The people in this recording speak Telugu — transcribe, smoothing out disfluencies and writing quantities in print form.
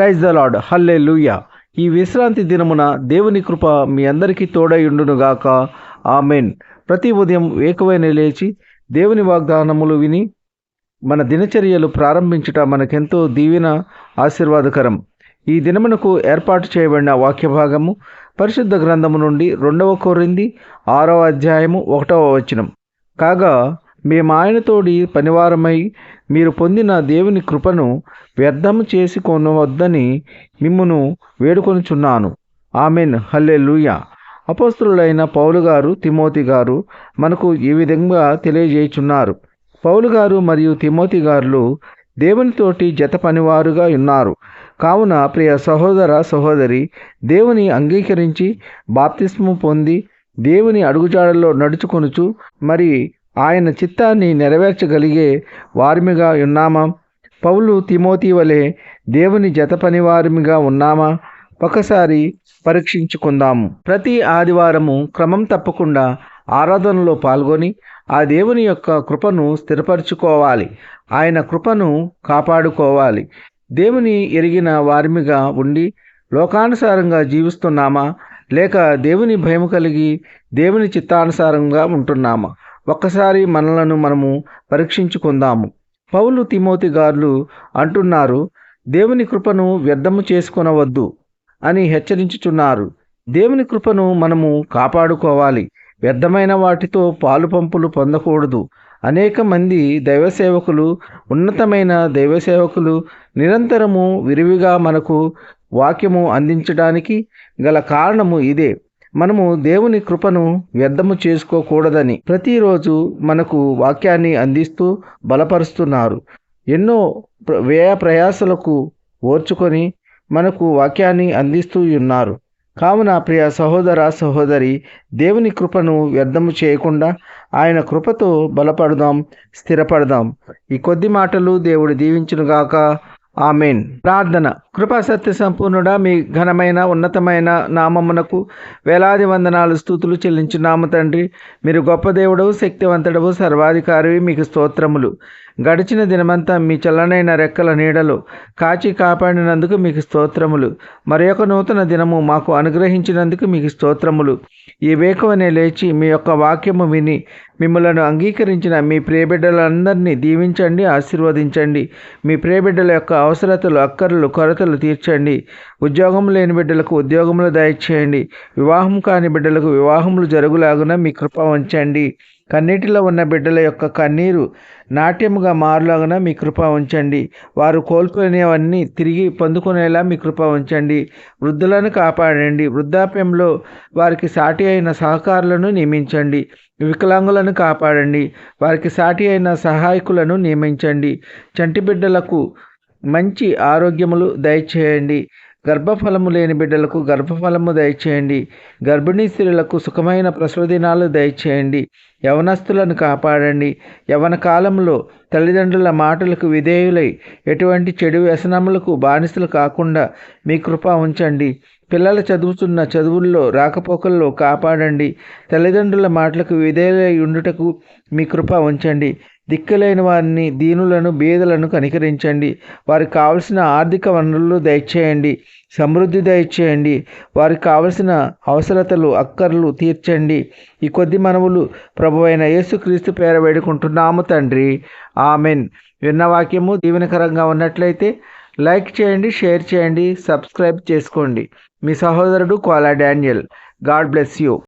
Praise the lord. హల్లెలూయా. ఈ విశ్రాంతి దినమున దేవుని కృప మీ అందరికీ తోడయుండునుగాక. ఆమెన్. ప్రతి ఉదయం వేకువనే లేచి దేవుని వాగ్దానములు విని మన దినచర్యలు ప్రారంభించుట మనకెంతో దీవెన, ఆశీర్వాదకరం. ఈ దినమునకు ఏర్పాటు చేయబడిన వాక్య భాగము పరిశుద్ధ గ్రంథము నుండి 2 కొరింథీ 6వ అధ్యాయము 1వ వచనం. కాగా మేము ఆయనతోడి పనివారమై మీరు పొందిన దేవుని కృపను వ్యర్థము చేసుకొనవద్దని మిమ్మును వేడుకొనుచున్నాను. ఆమెన్. హల్లెలూయా. అపోస్తలులైన పౌలు గారు, తిమోతి గారు మనకు ఈ విధంగా తెలియజేయుచున్నారు. పౌలు గారు మరియు తిమోతి గారులు దేవునితోటి జత పనివారుగా ఉన్నారు. కావున ప్రియ సహోదర సహోదరి, దేవుని అంగీకరించి బాప్తిస్మము పొంది దేవుని అడుగుజాడల్లో నడుచుకొనుచు మరి ఆయన చిత్తాన్ని నెరవేర్చగలిగే వారిమిగా ఉన్నామా? పౌలు తిమోతి వలె దేవుని జత పనివారిమిగా ఉన్నామా? ఒకసారి పరీక్షించుకుందాము. ప్రతి ఆదివారము క్రమం తప్పకుండా ఆరాధనలో పాల్గొని ఆ దేవుని యొక్క కృపను స్థిరపరచుకోవాలి. ఆయన కృపను కాపాడుకోవాలి. దేవుని ఎరిగిన వారిమిగా ఉండి లోకానుసారంగా జీవిస్తున్నామా, లేక దేవుని భయము కలిగి దేవుని చిత్తానుసారంగా ఉంటున్నామా? ఒక్కసారి మనలను మనము పరీక్షించుకుందాము. పౌలు తిమోతి గారు అంటున్నారు, దేవుని కృపను వ్యర్థము చేసుకొనవద్దు అని హెచ్చరించుచున్నారు. దేవుని కృపను మనము కాపాడుకోవాలి. వ్యర్థమైన వాటితో పాలు పంపులు పొందకూడదు. అనేక మంది దైవసేవకులు, ఉన్నతమైన దైవసేవకులు నిరంతరము విరివిగా మనకు వాక్యము అందించడానికి గల కారణము ఇదే. మనము దేవుని కృపను వ్యర్థము చేసుకోకూడదని ప్రతిరోజు మనకు వాక్యాన్ని అందిస్తూ బలపరుస్తున్నారు. ఎన్నో వ్యయ ప్రయాసలకు ఓర్చుకొని మనకు వాక్యాన్ని అందిస్తూ ఉన్నారు. కావున ప్రియ సహోదర సహోదరి, దేవుని కృపను వ్యర్థము చేయకుండా ఆయన కృపతో బలపడదాం, స్థిరపడదాం. ఈ కొద్ది మాటలు దేవుడు దీవించునుగాక. ఆమెన్. ప్రార్థన. కృపా సత్య సంపూర్ణుడా, మీ ఘనమైన ఉన్నతమైన నామమునకు వేలాది వందనాలు, స్తుతులు చెల్లించున్నాము తండ్రి. మీరు గొప్ప దేవుడవు, శక్తివంతుడవు, సర్వాధికారివి. మీకు స్తోత్రములు. గడిచిన దినమంతా మీ చల్లనైన రెక్కల నీడలో కాచి కాపాడినందుకు మీకు స్తోత్రములు. మరి ఒక నూతన దినము మాకు అనుగ్రహించినందుకు మీకు స్తోత్రములు. ఈ వేకువనే లేచి మీ యొక్క వాక్యము విని మిమ్మలను అంగీకరించిన మీ ప్రియబిడ్డలందరినీ దీవించండి, ఆశీర్వదించండి. మీ ప్రియబిడ్డల యొక్క అవసరతలు, అక్కర్లు, కొరతలు తీర్చండి. ఉద్యోగం లేని బిడ్డలకు ఉద్యోగములు దయచేయండి. వివాహం కాని బిడ్డలకు వివాహములు జరుగులాగున మీ కృప ఉంచండి. కన్నీటిలో ఉన్న బిడ్డల యొక్క కన్నీరు నాట్యముగా మారులాగున మీ కృప ఉంచండి. వారు కోల్పోయినవన్నీ తిరిగి పొందుకునేలా మీ కృప ఉంచండి. వృద్ధులను కాపాడండి. వృద్ధాప్యంలో వారికి సాటి అయిన సహకారులను నియమించండి. వికలాంగులను కాపాడండి. వారికి సాటి అయిన సహాయకులను నియమించండి. చంటి బిడ్డలకు మంచి ఆరోగ్యములు దయచేయండి. గర్భఫలము లేని బిడ్డలకు గర్భఫలము దయచేయండి. గర్భిణీ స్త్రీలకు సుఖమైన ప్రసవ దినాలు దయచేయండి. యవనస్తులను కాపాడండి. యవన కాలంలో తల్లిదండ్రుల మాటలకు విధేయులై ఎటువంటి చెడు వ్యసనములకు బానిసలు కాకుండా మీ కృప ఉంచండి. పిల్లలు చదువుతున్న చదువుల్లో రాకపోకల్లో కాపాడండి. తల్లిదండ్రుల మాటలకు విధేయులై ఉండుటకు మీ కృప ఉంచండి. దిక్కులేని వారిని, దీనులను, బీదలను కనికరించండి. వారికి కావలసిన ఆర్థిక వనరులు దయచేయండి. సమృద్ధి దయచేయండి. వారికి కావలసిన అవసరతలు, అక్కర్లు తీర్చండి. ఈ కొద్ది మనవులు ప్రభువైన యేసుక్రీస్తు పేర వేడుకుంటున్నాము తండ్రి. ఆమెన్. విన్న వాక్యము దీవెనకరంగా ఉన్నట్లయితే లైక్ చేయండి, షేర్ చేయండి, సబ్స్క్రైబ్ చేసుకోండి. మీ సహోదరుడు Kola Daniel. God bless you.